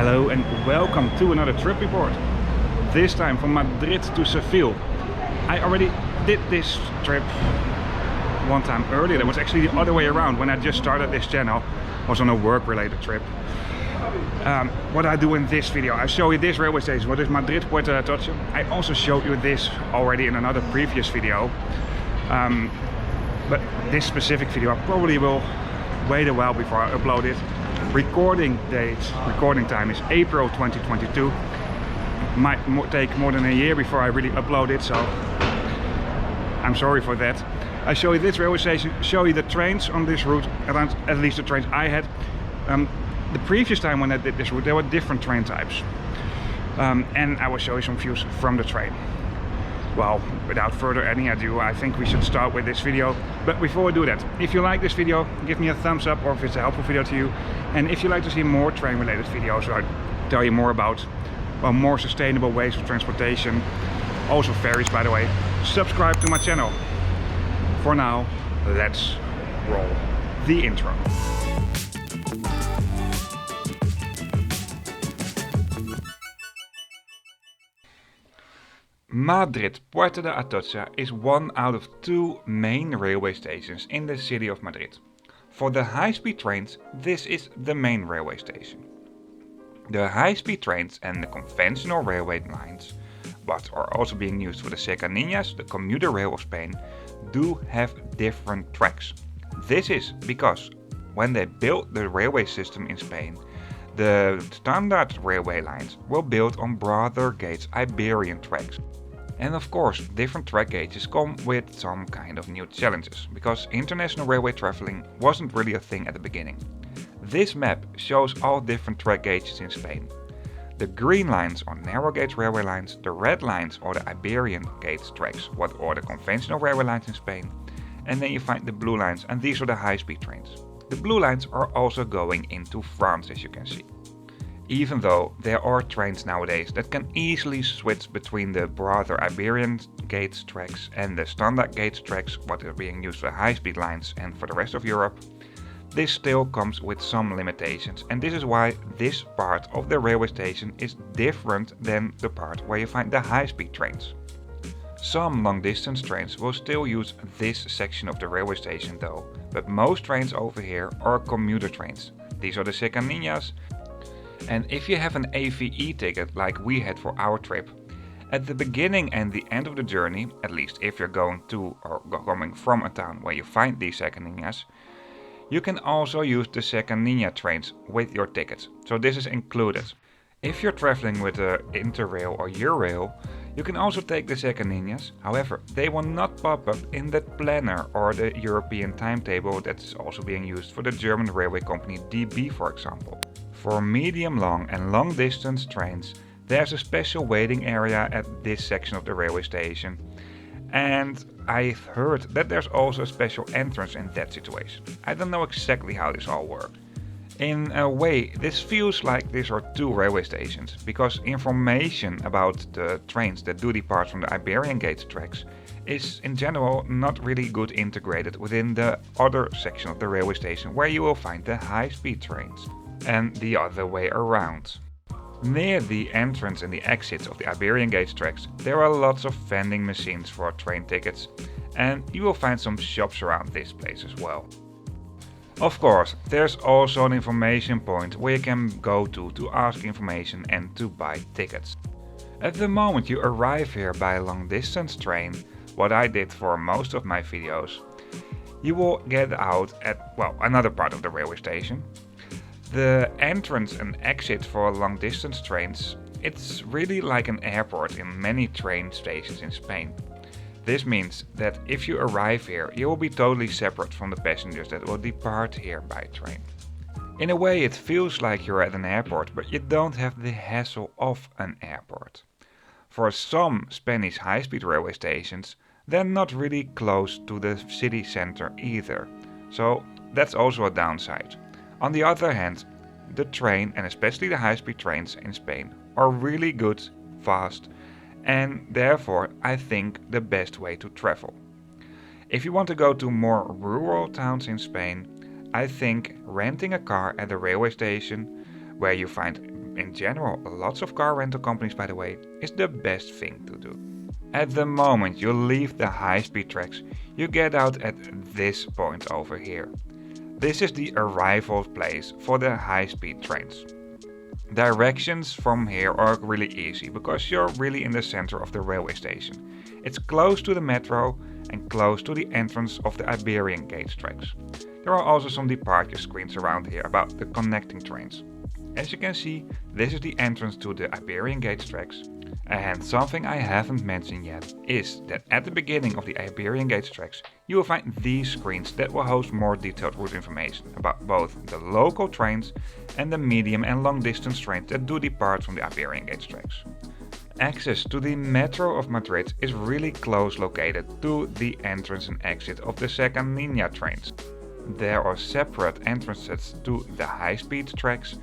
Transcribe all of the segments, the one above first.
Hello and welcome to another trip report. This time from Madrid to Seville. I already did this trip one time earlier. That was actually the other way around. When I just started this channel, I was on a work-related trip. What I do in this video, I show you this railway station, what is Madrid Puerta de Atocha. I also showed you this already in another previous video. But this specific video, I probably will wait a while before I upload it. Recording time is April 2022. Might take more than a year before I really upload it, so I'm sorry for that. I show you this railway station, show you the trains on this route, at least the trains I had. The previous time when I did this route, there were different train types. And I will show you some views from the train. Well, without further any ado, I think we should start with this video. But before we do that, if you like this video, give me a thumbs up, or if it's a helpful video to you. And if you like to see more train-related videos, where I tell you more about more sustainable ways of transportation, also ferries, by the way, subscribe to my channel. For now, let's roll the intro. Madrid Puerta de Atocha is one out of two main railway stations in the city of Madrid. For the high-speed trains, this is the main railway station. The high-speed trains and the conventional railway lines, but are also being used for the cercanías, the commuter rail of Spain, do have different tracks. This is because when they built the railway system in Spain, the standard railway lines were built on broader gauge Iberian tracks. And of course, different track gauges come with some kind of new challenges, because international railway traveling wasn't really a thing at the beginning. This map shows all different track gauges in Spain. The green lines are narrow gauge railway lines, the red lines are the Iberian gauge tracks, what are the conventional railway lines in Spain, and then you find the blue lines, and these are the high-speed trains. The blue lines are also going into France, as you can see. Even though there are trains nowadays that can easily switch between the broader Iberian gauge tracks and the standard gauge tracks, what are being used for high-speed lines and for the rest of Europe, this still comes with some limitations, and this is why this part of the railway station is different than the part where you find the high-speed trains. Some long-distance trains will still use this section of the railway station though, but most trains over here are commuter trains. These are the cercanías. And if you have an AVE ticket like we had for our trip, at the beginning and the end of the journey, at least if you're going to or coming from a town where you find these cercanías, you can also use the cercanías trains with your ticket. So this is included. If you're traveling with the Interrail or Eurail, you can also take the cercanías. However, they will not pop up in the planner or the European timetable that's also being used for the German railway company DB, for example. For medium long and long distance trains, there's a special waiting area at this section of the railway station. And I've heard that there's also a special entrance in that situation. I don't know exactly how this all works. In a way, this feels like these are two railway stations, because information about the trains that do depart from the Iberian gauge tracks is in general not really good integrated within the other section of the railway station where you will find the high-speed trains. And the other way around. Near the entrance and the exits of the Iberian gauge tracks, there are lots of vending machines for train tickets, and you will find some shops around this place as well. Of course, there's also an information point where you can go to ask information and to buy tickets. At the moment you arrive here by a long distance train, what I did for most of my videos, you will get out at, well, another part of the railway station. The entrance and exit for long distance trains, it's really like an airport in many train stations in Spain. This means that if you arrive here, you will be totally separate from the passengers that will depart here by train. In a way it feels like you're at an airport, but you don't have the hassle of an airport. For some Spanish high-speed railway stations, they're not really close to the city center either, so that's also a downside. On the other hand, the train, and especially the high-speed trains in Spain, are really good, fast, and therefore I think the best way to travel. If you want to go to more rural towns in Spain, I think renting a car at the railway station, where you find in general lots of car rental companies by the way, is the best thing to do. At the moment you leave the high-speed tracks, you get out at this point over here. This is the arrival place for the high-speed trains. Directions from here are really easy because you're really in the center of the railway station. It's close to the metro and close to the entrance of the Iberian Gate tracks. There are also some departure screens around here about the connecting trains. As you can see, this is the entrance to the Iberian Gate tracks. And something I haven't mentioned yet is that at the beginning of the Iberian Gate tracks you will find these screens that will host more detailed route information about both the local trains and the medium and long distance trains that do depart from the Iberian Gate tracks. Access to the Metro of Madrid is really close located to the entrance and exit of the Second Linea trains. There are separate entrances to the high-speed tracks,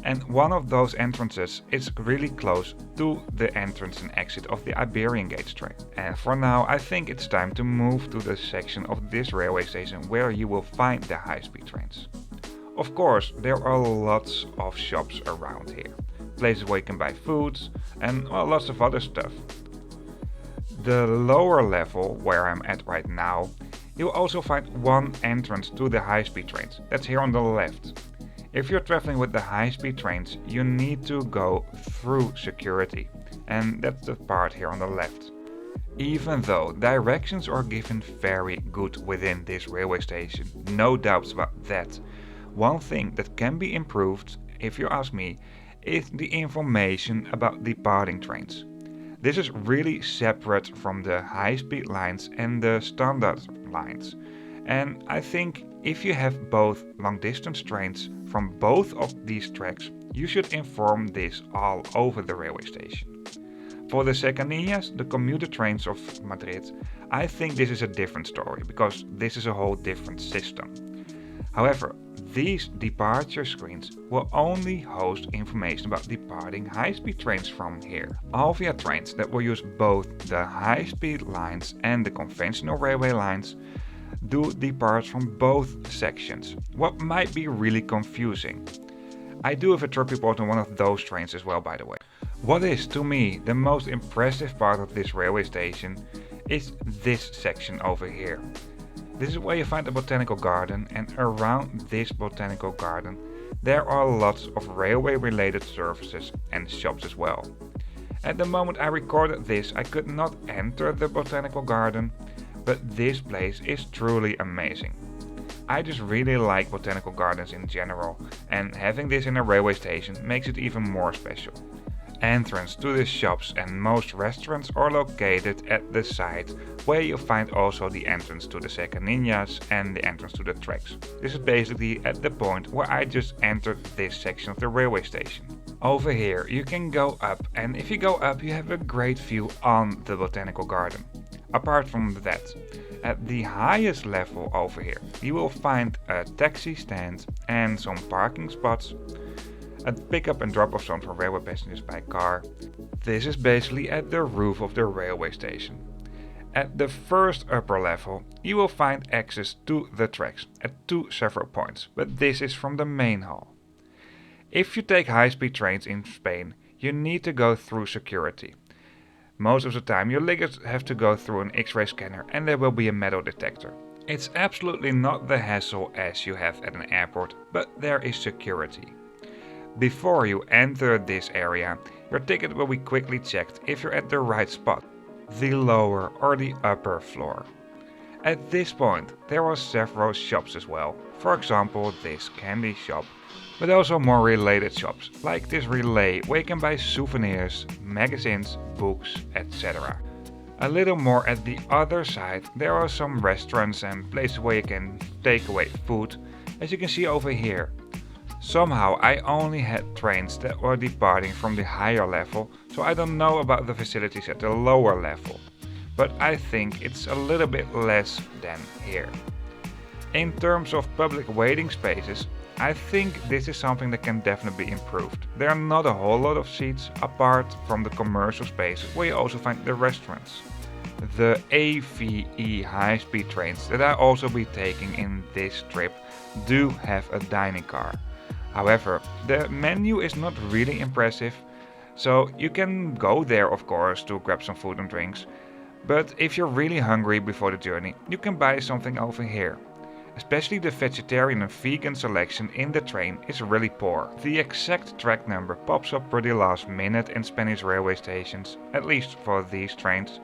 and one of those entrances is really close to the entrance and exit of the Iberian Gate train. And for now I think it's time to move to the section of this railway station where you will find the high-speed trains. Of course, there are lots of shops around here, places where you can buy foods and lots of other stuff. The lower level, where I'm at right now, you'll also find one entrance to the high-speed trains, that's here on the left. If you're traveling with the high-speed trains, you need to go through security, and that's the part here on the left. Even though directions are given very good within this railway station, no doubts about that, one thing that can be improved, if you ask me, is the information about departing trains. This is really separate from the high-speed lines and the standard lines, and I think if you have both long-distance trains from both of these tracks, you should inform this all over the railway station. For the Cercanías, the commuter trains of Madrid, I think this is a different story because this is a whole different system. However, these departure screens will only host information about departing high-speed trains from here. Alvia trains that will use both the high-speed lines and the conventional railway lines do depart from both sections, what might be really confusing. I do have a trip report on one of those trains as well, by the way. What is, to me, the most impressive part of this railway station is this section over here. This is where you find the botanical garden, and around this botanical garden there are lots of railway related services and shops as well. At the moment I recorded this I could not enter the botanical garden, but this place is truly amazing. I just really like botanical gardens in general, and having this in a railway station makes it even more special. Entrance to the shops and most restaurants are located at the side, where you find also the entrance to the Cercanías and the entrance to the tracks. This is basically at the point where I just entered this section of the railway station. Over here you can go up, and if you go up you have a great view on the botanical garden. Apart from that, at the highest level over here you will find a taxi stand and some parking spots, a pick-up and drop-off zone for railway passengers by car. This is basically at the roof of the railway station. At the first upper level you will find access to the tracks at two several points, but this is from the main hall. If you take high-speed trains in Spain, you need to go through security. Most of the time your luggage have to go through an X-ray scanner and there will be a metal detector. It's absolutely not the hassle as you have at an airport, but there is security. Before you enter this area, your ticket will be quickly checked if you're at the right spot, the lower or the upper floor. At this point there are several shops as well, for example this candy shop, but also more related shops, like this relay where you can buy souvenirs, magazines, books, etc. A little more at the other side there are some restaurants and places where you can take away food, as you can see over here. Somehow I only had trains that were departing from the higher level, so I don't know about the facilities at the lower level, but I think it's a little bit less than here. In terms of public waiting spaces, I think this is something that can definitely be improved. There are not a whole lot of seats apart from the commercial spaces where you also find the restaurants. The AVE high-speed trains that I'll also be taking in this trip do have a dining car. However, the menu is not really impressive, so you can go there of course to grab some food and drinks, but if you're really hungry before the journey, you can buy something over here. Especially the vegetarian and vegan selection in the train is really poor. The exact track number pops up pretty last minute in Spanish railway stations, at least for these trains.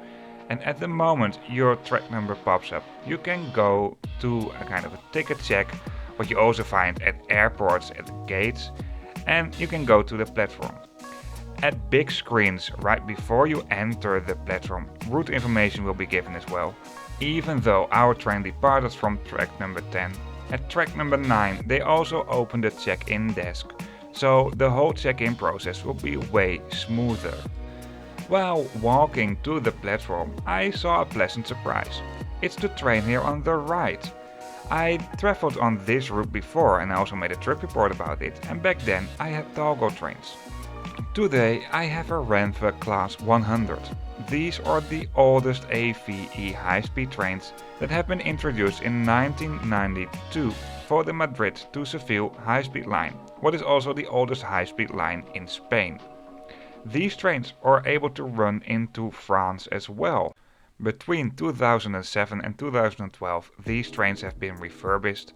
And at the moment your track number pops up, you can go to a kind of a ticket check, what you also find at airports at the gates, and you can go to the platform. At big screens right before you enter the platform, route information will be given as well. Even though our train departed from track number 10, at track number 9 they also opened the check-in desk, so the whole check-in process will be way smoother. While walking to the platform, I saw a pleasant surprise. It's the train here on the right. I traveled on this route before and I also made a trip report about it, and back then I had Talgo trains. Today I have a RENFE Class 100. These are the oldest AVE high-speed trains that have been introduced in 1992 for the Madrid to Seville high-speed line, what is also the oldest high-speed line in Spain. These trains are able to run into France as well. Between 2007 and 2012 these trains have been refurbished.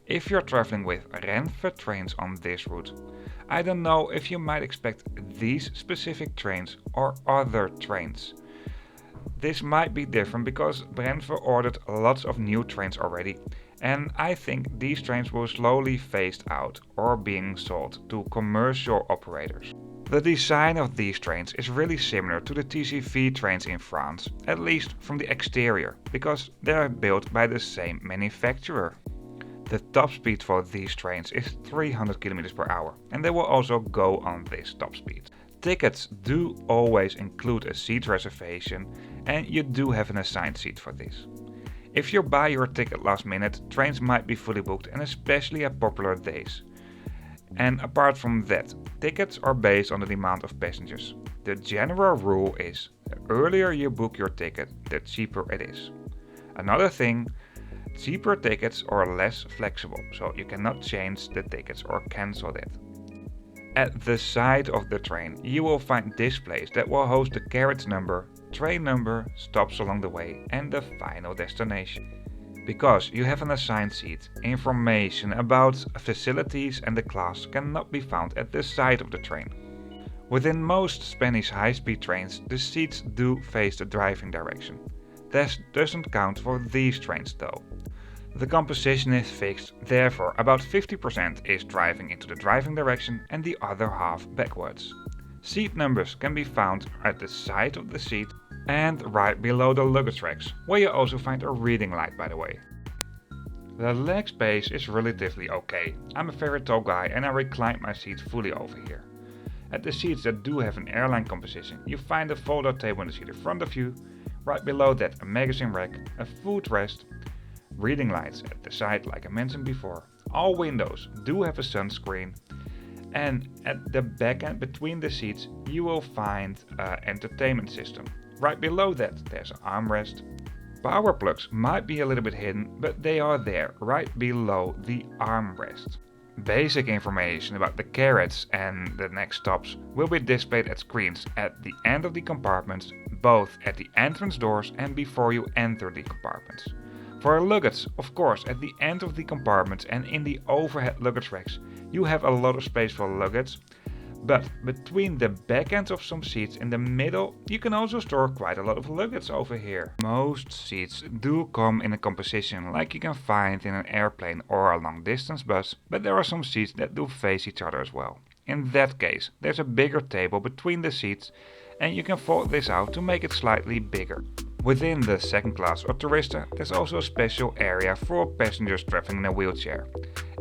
If you're traveling with RENFE trains on this route, I don't know if you might expect these specific trains or other trains. This might be different because RENFE ordered lots of new trains already, and I think these trains will slowly phased out or being sold to commercial operators. The design of these trains is really similar to the TGV trains in France, at least from the exterior, because they are built by the same manufacturer. The top speed for these trains is 300 km per hour, and they will also go on this top speed. Tickets do always include a seat reservation, and you do have an assigned seat for this. If you buy your ticket last minute, trains might be fully booked, and especially at popular days. And apart from that, tickets are based on the demand of passengers. The general rule is, the earlier you book your ticket, the cheaper it is. Another thing, cheaper tickets are less flexible, so you cannot change the tickets or cancel it. At the side of the train you will find displays that will host the carriage number, train number, stops along the way and the final destination. Because you have an assigned seat, information about facilities and the class cannot be found at the side of the train. Within most Spanish high-speed trains, the seats do face the driving direction. This doesn't count for these trains though. The composition is fixed, therefore about 50% is driving into the driving direction and the other half backwards. Seat numbers can be found at the side of the seat and right below the luggage racks, where you also find a reading light by the way. The leg space is relatively okay. I'm a very tall guy and I recline my seat fully over here. At the seats that do have an airline composition, you find a fold-out table in the seat in front of you, right below that a magazine rack, a foot rest, reading lights at the side like I mentioned before. All windows do have a sunscreen, and at the back end between the seats you will find an entertainment system. Right below that there's an armrest. Power plugs might be a little bit hidden, but they are there right below the armrest. Basic information about the carriage and the next stops will be displayed at screens at the end of the compartments, both at the entrance doors and before you enter the compartments. For luggage, of course, at the end of the compartments and in the overhead luggage racks, you have a lot of space for luggage, but between the back ends of some seats in the middle, you can also store quite a lot of luggage over here. Most seats do come in a composition like you can find in an airplane or a long distance bus, but there are some seats that do face each other as well. In that case, there's a bigger table between the seats and you can fold this out to make it slightly bigger. Within the second class or tourista, there's also a special area for passengers traveling in a wheelchair.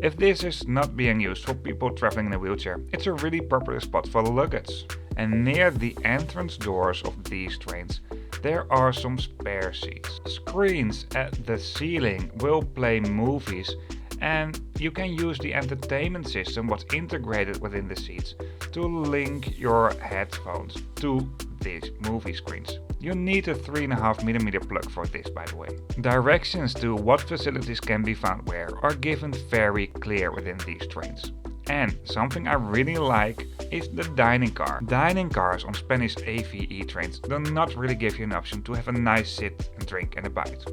If this is not being used for people traveling in a wheelchair, it's a really popular spot for luggage. And near the entrance doors of these trains, there are some spare seats. Screens at the ceiling will play movies, and you can use the entertainment system what's integrated within the seats to link your headphones to these movie screens. You need a 3.5mm plug for this, by the way. Directions to what facilities can be found where are given very clear within these trains. And something I really like is the dining car. Dining cars on Spanish AVE trains do not really give you an option to have a nice sit and drink and a bite.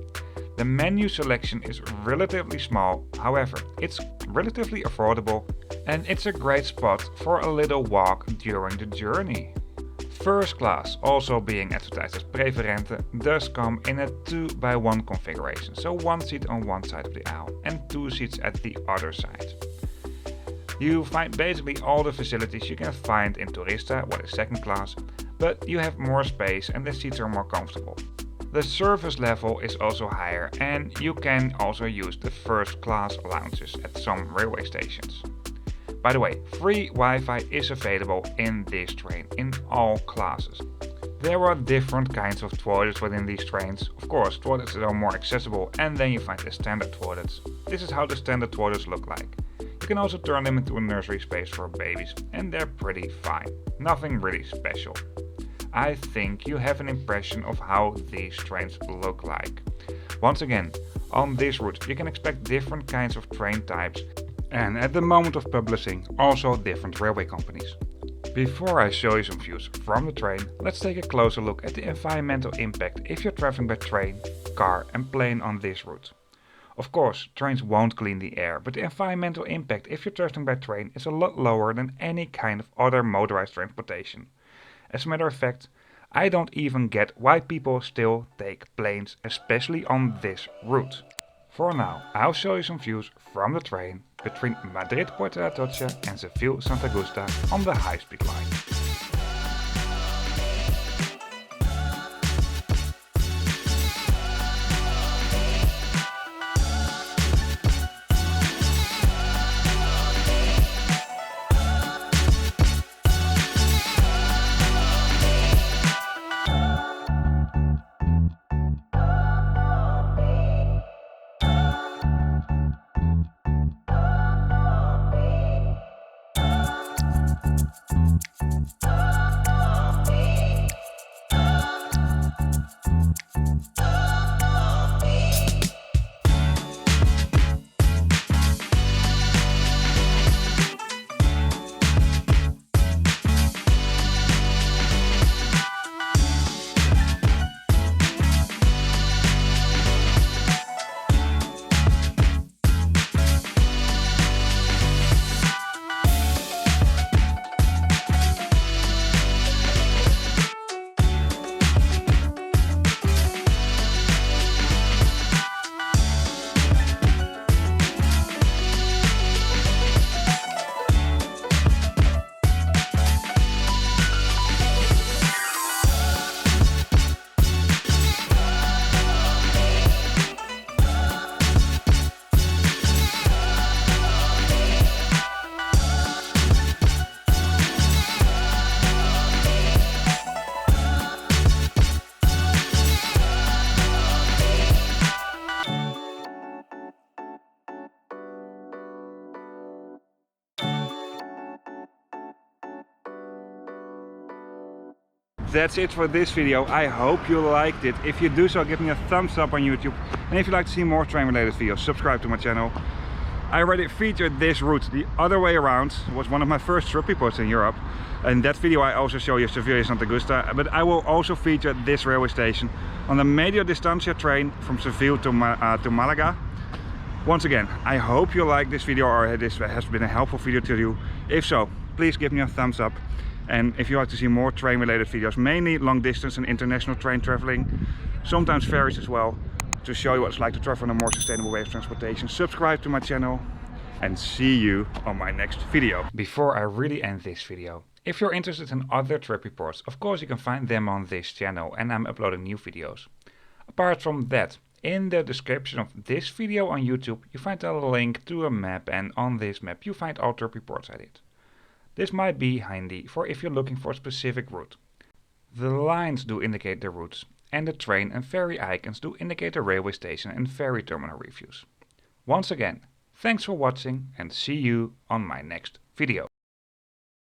The menu selection is relatively small, however, it's relatively affordable and it's a great spot for a little walk during the journey. First class, also being advertised as preferente, does come in a 2x1 configuration, so 1 seat on one side of the aisle and 2 seats at the other side. You find basically all the facilities you can find in Turista, what is second class, but you have more space and the seats are more comfortable. The service level is also higher and you can also use the first class lounges at some railway stations. By the way, free Wi-Fi is available in this train in all classes. There are different kinds of toilets within these trains. Of course, toilets are more accessible and then you find the standard toilets. This is how the standard toilets look like. You can also turn them into a nursery space for babies and they're pretty fine. Nothing really special. I think you have an impression of how these trains look like. Once again, on this route you can expect different kinds of train types and at the moment of publishing also different railway companies. Before I show you some views from the train, let's take a closer look at the environmental impact if you're traveling by train, car and plane on this route. Of course, trains won't clean the air, but the environmental impact if you're traveling by train is a lot lower than any kind of other motorized transportation. As a matter of fact, I don't even get why people still take planes, especially on this route. For now, I'll show you some views from the train between Madrid Puerta de Atocha and Seville Santa Gusta on the high-speed line. That's it for this video. I hope you liked it. If you do so, give me a thumbs up on YouTube. And if you'd like to see more train related videos, subscribe to my channel. I already featured this route the other way around. It was one of my first trip reports in Europe. In that video I also show you Sevilla Santa Gusta, but I will also feature this railway station on the Medio Distancia train from Seville to Malaga. Once again, I hope you like this video or this has been a helpful video to you. If so, please give me a thumbs up. And if you like to see more train related videos, mainly long distance and international train traveling, sometimes ferries as well, to show you what it's like to travel in a more sustainable way of transportation, subscribe to my channel and see you on my next video. Before I really end this video, if you're interested in other trip reports, of course you can find them on this channel and I'm uploading new videos. Apart from that, in the description of this video on YouTube you find a link to a map, and on this map you find all trip reports I did. This might be handy for if you're looking for a specific route. The lines do indicate the routes, and the train and ferry icons do indicate the railway station and ferry terminal reviews. Once again, thanks for watching and see you on my next video.